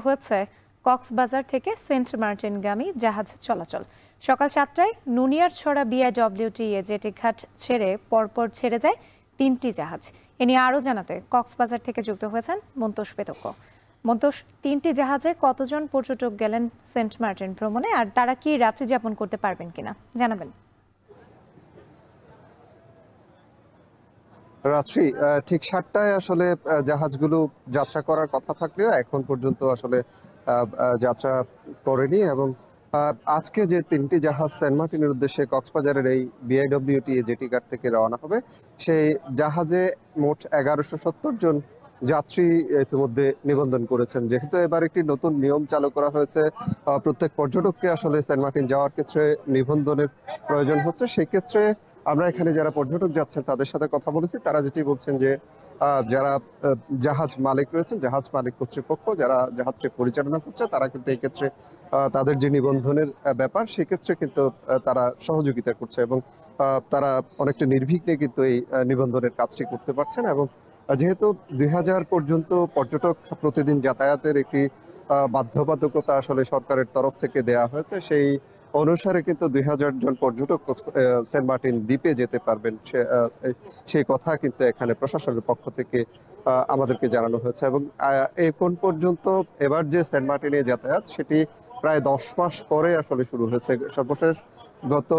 হয়েছে কক্সবাজার থেকে সেন্ট মার্টিনগামী জাহাজ চলাচল। সকাল 7টায় নুনিয়ারছড়া বিআইডব্লিউটিএ জেটিঘাট ছেড়ে পরপর ছেড়ে যায় 3টি জাহাজ। এ নিয়ে আরও জানাতে কক্সবাজার থেকে যুক্ত হয়েছেন মন্তোষ পেতক্য। মন্তোষ, 3টি জাহাজে কতজন পর্যটক গেলেন সেন্ট মার্টিন ভ্রমণে, আর তারা কি রাত্রি যাপন করতে পারবেন কিনা জানাবেন? রাত্রি ঠিক 7টায় আসলে জাহাজগুলো যাত্রা করার কথা থাকলেও এখন পর্যন্ত আসলে যাত্রা করেনি। এবং আজকে যে 3টি জাহাজ সেন্ট মার্টিনের উদ্দেশ্যে কক্সবাজারের এই বিআইডব্লিউটিএ জেটিঘাট থেকে রওনা হবে, সেই জাহাজে মোট 1170 জন যাত্রী ইতিমধ্যে নিবন্ধন করেছেন। যেহেতু এবার একটি নতুন নিয়ম চালু করা হয়েছে, প্রত্যেক পর্যটককে আসলে সেন্ট মার্টিন যাওয়ার ক্ষেত্রে নিবন্ধনের প্রয়োজন হচ্ছে। সেই ক্ষেত্রে আমরা এখানে যারা পর্যটক যাচ্ছেন তাদের সাথে কথা বলেছি। তারা যেটি বলছেন যে যারা জাহাজ মালিক রয়েছেন, জাহাজ মালিক কর্তৃপক্ষ যারা জাহাজটি পরিচালনা করছে, তারা কিন্তু এই ক্ষেত্রে তাদের যে নিবন্ধনের ব্যাপার সেক্ষেত্রে কিন্তু তারা সহযোগিতা করছে এবং তারা অনেকটা নির্বিঘ্নে কিন্তু এই নিবন্ধনের কাজটি করতে পারছেন। এবং যেহেতু 2000 পর্যন্ত পর্যটক প্রতিদিন যাতায়াতের একটি বাধ্যবাধকতা আসলে সরকারের তরফ থেকে দেয়া হয়েছে, সেই অনুসারে কিন্তু 2000 জন পর্যটক সেন্ট মার্টিন দ্বীপে যেতে পারবেন, সেই কথা কিন্তু এখানে প্রশাসনের পক্ষ থেকে আমাদেরকে জানানো হয়েছে। এবং এখন পর্যন্ত এবার যে সেন্ট মার্টিনে যাতায়াত সেটি প্রায় 10 মাস পরে আসলে শুরু হয়েছে। সর্বশেষ গত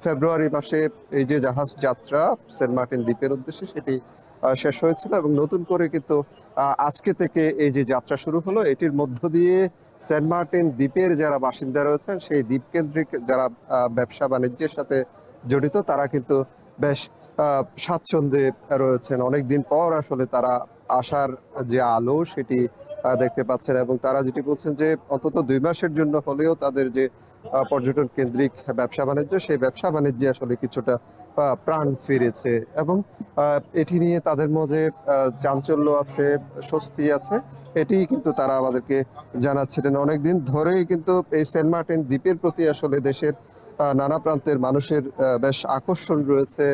ফেব্রুয়ারি মাসে এই যে জাহাজ যাত্রা সেন্ট মার্টিন দ্বীপের উদ্দেশ্যে সেটি শেষ হয়েছিল এবং নতুন করে কিন্তু আজকে থেকে এই যে যাত্রা শুরু হলো, এটির মধ্য দিয়ে সেন্ট মার্টিন দ্বীপের যারা বাসিন্দা রয়েছেন, সেই দ্বীপ কেন্দ্রিক যারা ব্যবসা বাণিজ্যের সাথে জড়িত, তারা কিন্তু বেশ স্বাচ্ছন্দ্যে রয়েছেন। অনেকদিন পর আসলে তারা আসার যে আলো সেটি দেখতে পাচ্ছেন এবং তারা যেটি বলছেন যে অন্তত 2 মাসের জন্য হলেও তাদের যে পর্যটন কেন্দ্রিক ব্যবসা বাণিজ্য, সেই ব্যবসা বাণিজ্যে আসলে কিছুটা প্রাণ ফিরেছে এবং এটি নিয়ে তাদের মাঝে চাঞ্চল্য আছে, স্বস্তি আছে। এটি কিন্তু তারা আমাদেরকে জানাচ্ছিলেন। অনেকদিন ধরেই কিন্তু এই সেন্ট মার্টিন দ্বীপের প্রতি আসলে দেশের নানা প্রান্তের মানুষের বেশ আকর্ষণ রয়েছে।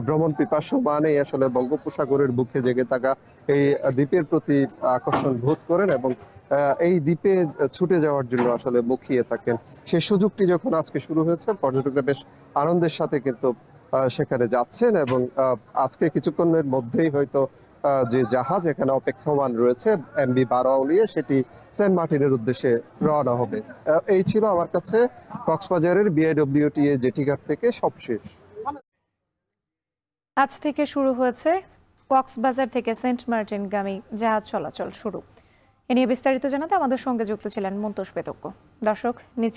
ভ্রমণ পিপাসু মানেই আসলে বঙ্গোপসাগরের বুকে জেগে থাকা এই দ্বীপের প্রতি আকর্ষণ বোধ করেন এবং এই দ্বীপে ছুটে যাওয়ার জন্য আসলে মুখিয়ে থাকেন। সেই সুযোগটি যখন আজকে শুরু হয়েছে, পর্যটকরা বেশ আনন্দের সাথে কিন্তু সেখানে যাচ্ছেন এবং আজকে কিছুক্ষণের মধ্যেই হয়তো যে জাহাজ এখানে অপেক্ষমান রয়েছে MV বারোয়াউলিয়া, সেটি সেন্ট মার্টিনের উদ্দেশ্যে রওনা হবে। এই ছিল আমার কাছে কক্সবাজারের বিআইডব্লিউটিএ জেটিঘাট থেকে সবশেষ। আজ থেকে শুরু হয়েছে কক্সবাজার থেকে সেন্ট মার্টিনগামী জাহাজ চলাচল শুরু। এ নিয়ে বিস্তারিত জানাতে আমাদের সঙ্গে যুক্ত ছিলেন মন্তোষ পেতক্য। দর্শক, নিচ্ছে